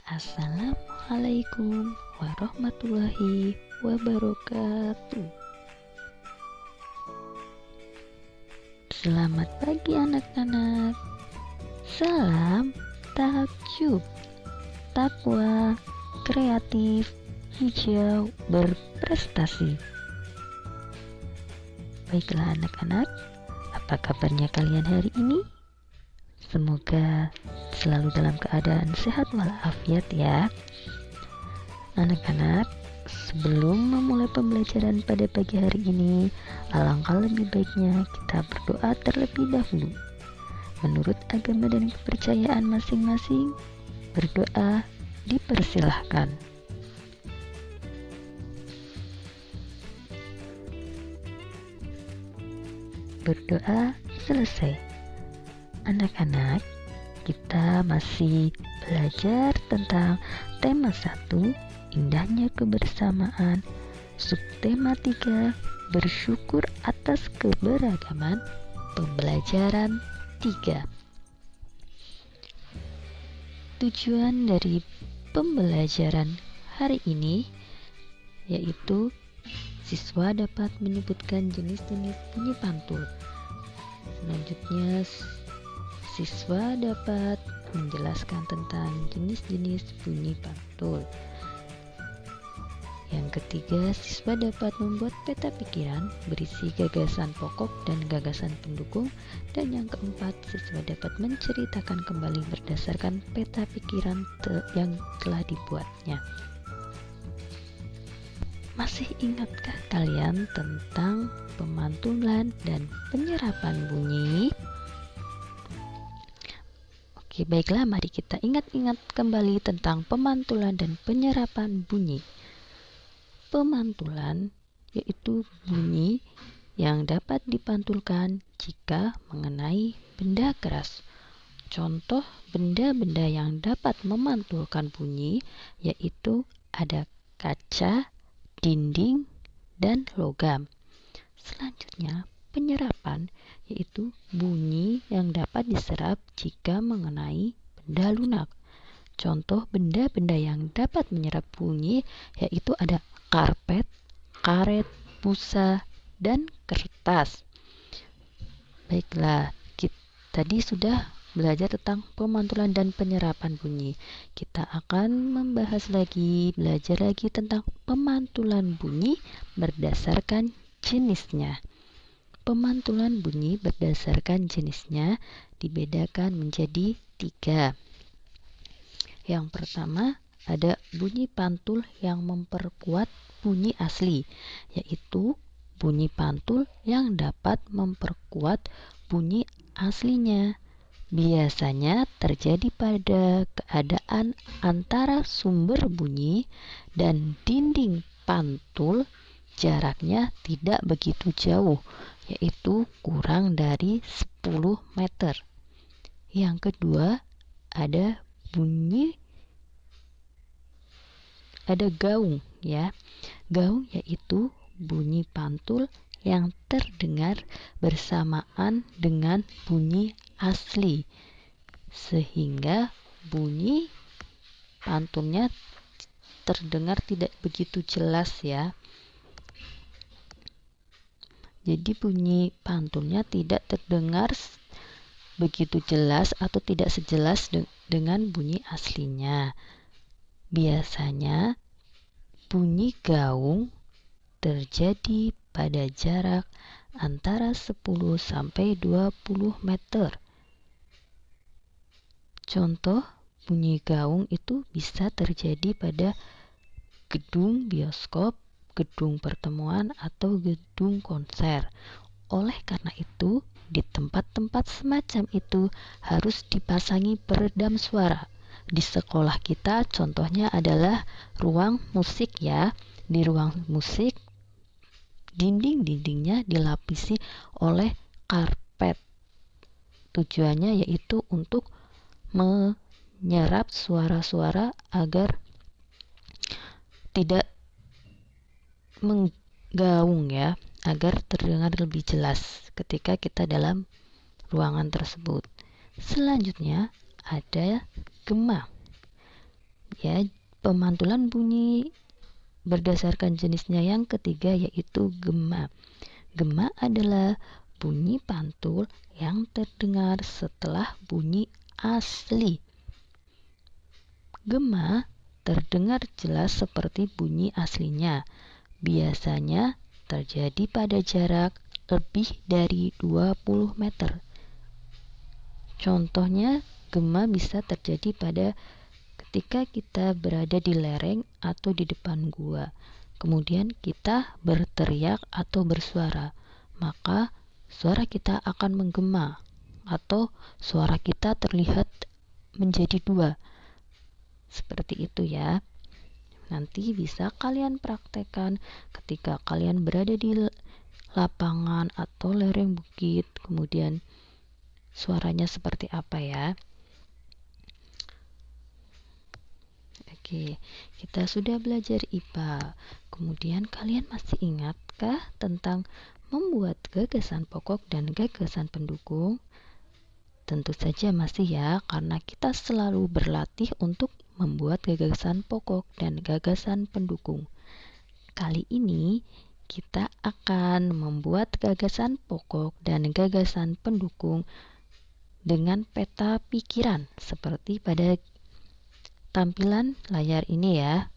Assalamualaikum warahmatullahi wabarakatuh. Selamat pagi anak-anak. Salam takjub, takwa, kreatif, hijau, berprestasi. Baiklah anak-anak, apa kabarnya kalian hari ini? Semoga selalu dalam keadaan sehat walafiat ya. Anak-anak, sebelum memulai pembelajaran pada pagi hari ini, alangkah lebih baiknya kita berdoa terlebih dahulu. Menurut agama dan kepercayaan masing-masing, berdoa dipersilahkan. Berdoa selesai. Anak-anak, kita masih belajar tentang tema 1, indahnya kebersamaan, subtema 3, bersyukur atas keberagaman, pembelajaran 3. Tujuan dari pembelajaran hari ini yaitu siswa dapat menyebutkan jenis-jenis bunyi pantul. Selanjutnya siswa dapat menjelaskan tentang jenis-jenis bunyi pantul. Yang ketiga, siswa dapat membuat peta pikiran berisi gagasan pokok dan gagasan pendukung. Dan yang keempat, siswa dapat menceritakan kembali berdasarkan peta pikiran yang telah dibuatnya. Masih ingatkah kalian tentang pemantulan dan penyerapan bunyi? Oke, baiklah, mari kita ingat-ingat kembali tentang pemantulan dan penyerapan bunyi. Pemantulan yaitu bunyi yang dapat dipantulkan jika mengenai benda keras. Contoh benda-benda yang dapat memantulkan bunyi yaitu ada kaca, dinding, dan logam. Selanjutnya, penyerapan yaitu bunyi yang dapat diserap jika mengenai benda lunak. Contoh benda-benda yang dapat menyerap bunyi yaitu ada karpet, karet, busa, dan kertas. Baiklah, kita tadi sudah belajar tentang pemantulan dan penyerapan bunyi. Kita akan belajar lagi tentang pemantulan bunyi berdasarkan jenisnya. Pemantulan bunyi berdasarkan jenisnya dibedakan menjadi 3. Yang pertama, ada bunyi pantul yang memperkuat bunyi asli, yaitu bunyi pantul yang dapat memperkuat bunyi aslinya. Biasanya terjadi pada keadaan antara sumber bunyi dan dinding pantul jaraknya tidak begitu jauh, yaitu kurang dari 10 meter. Yang kedua, ada gaung ya. Gaung yaitu bunyi pantul yang terdengar bersamaan dengan bunyi asli, sehingga bunyi pantulnya terdengar tidak begitu jelas ya. Jadi bunyi pantulnya tidak terdengar begitu jelas atau tidak sejelas dengan bunyi aslinya. Biasanya bunyi gaung terjadi pada jarak antara 10 sampai 20 meter. Contoh bunyi gaung itu bisa terjadi pada gedung bioskop, gedung pertemuan, atau gedung konser. Oleh karena itu, di tempat-tempat semacam itu harus dipasangi peredam suara. Di sekolah kita contohnya adalah ruang musik ya. Di ruang musik, dinding-dindingnya dilapisi oleh karpet. Tujuannya yaitu untuk menyerap suara-suara agar tidak menggaung ya, agar terdengar lebih jelas ketika kita dalam ruangan tersebut. Selanjutnya ada gema. Ya, pemantulan bunyi berdasarkan jenisnya yang ketiga yaitu gema. Gema adalah bunyi pantul yang terdengar setelah bunyi asli. Gema terdengar jelas seperti bunyi aslinya. Biasanya terjadi pada jarak lebih dari 20 meter. Contohnya, gema bisa terjadi pada ketika kita berada di lereng atau di depan gua. Kemudian kita berteriak atau bersuara, maka suara kita akan menggema atau suara kita terlihat menjadi dua. Seperti itu ya. Nanti bisa kalian praktekkan ketika kalian berada di lapangan atau lereng bukit, kemudian suaranya seperti apa ya. Oke, kita sudah belajar IPA. Kemudian kalian masih ingatkah tentang membuat gagasan pokok dan gagasan pendukung? Tentu saja masih ya, karena kita selalu berlatih untuk membuat gagasan pokok dan gagasan pendukung. Kali ini kita akan membuat gagasan pokok dan gagasan pendukung dengan peta pikiran seperti pada tampilan layar ini ya.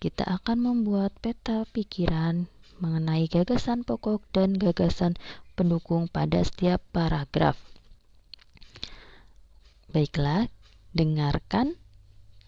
Kita akan membuat peta pikiran mengenai gagasan pokok dan gagasan pendukung pada setiap paragraf. Baiklah, dengarkan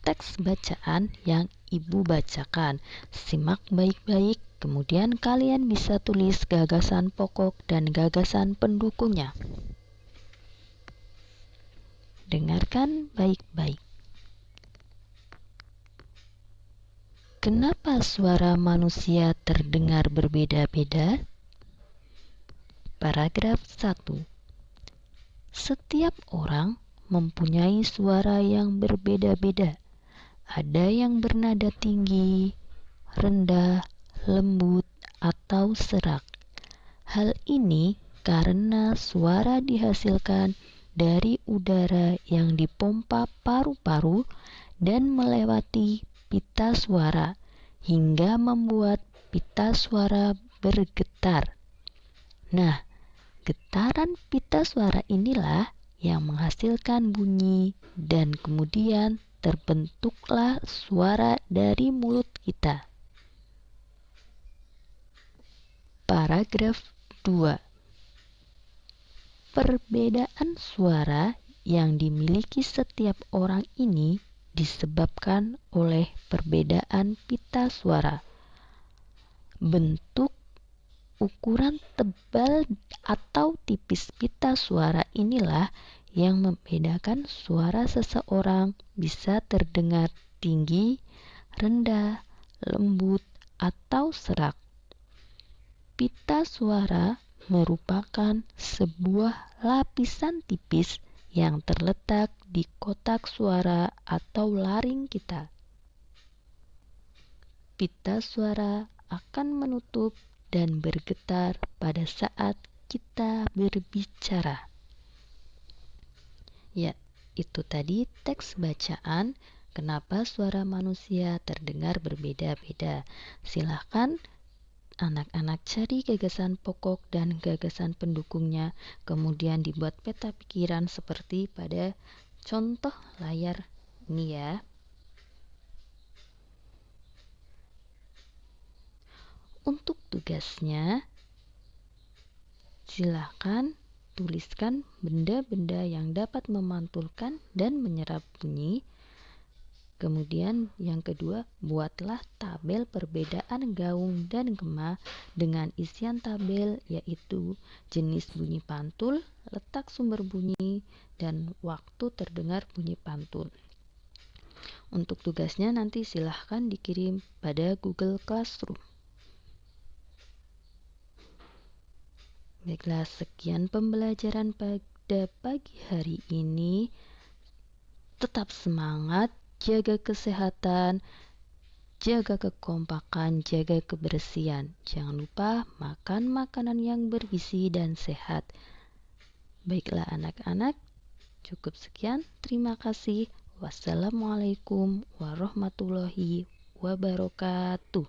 teks bacaan yang Ibu bacakan. Simak baik-baik, kemudian kalian bisa tulis gagasan pokok dan gagasan pendukungnya. Dengarkan baik-baik. Kenapa suara manusia terdengar berbeda-beda? Paragraf 1. Setiap orang mempunyai suara yang berbeda-beda. Ada yang bernada tinggi, rendah, lembut, atau serak. Hal ini karena suara dihasilkan dari udara yang dipompa paru-paru dan melewati pita suara hingga membuat pita suara bergetar. Nah, getaran pita suara inilah yang menghasilkan bunyi dan kemudian terbentuklah suara dari mulut kita. Paragraf 2. Perbedaan suara yang dimiliki setiap orang ini disebabkan oleh perbedaan pita suara. Bentuk, ukuran tebal atau tipis pita suara inilah yang membedakan suara seseorang bisa terdengar tinggi, rendah, lembut, atau serak. Pita suara merupakan sebuah lapisan tipis yang terletak di kotak suara atau laring kita. Pita suara akan menutup dan bergetar pada saat kita berbicara. Ya, itu tadi teks bacaan kenapa suara manusia terdengar berbeda-beda. Silahkan anak-anak cari gagasan pokok dan gagasan pendukungnya, kemudian dibuat peta pikiran seperti pada contoh layar ini ya. Untuk tugasnya, silahkan tuliskan benda-benda yang dapat memantulkan dan menyerap bunyi. Kemudian yang kedua, buatlah tabel perbedaan gaung dan gema dengan isian tabel yaitu jenis bunyi pantul, letak sumber bunyi, dan waktu terdengar bunyi pantul. Untuk tugasnya nanti silahkan dikirim pada Google Classroom. Baiklah, sekian pembelajaran pada pagi hari ini. Tetap semangat, jaga kesehatan, jaga kekompakan, jaga kebersihan. Jangan lupa makan makanan yang bergizi dan sehat. Baiklah anak-anak, cukup sekian. Terima kasih. Wassalamualaikum warahmatullahi wabarakatuh.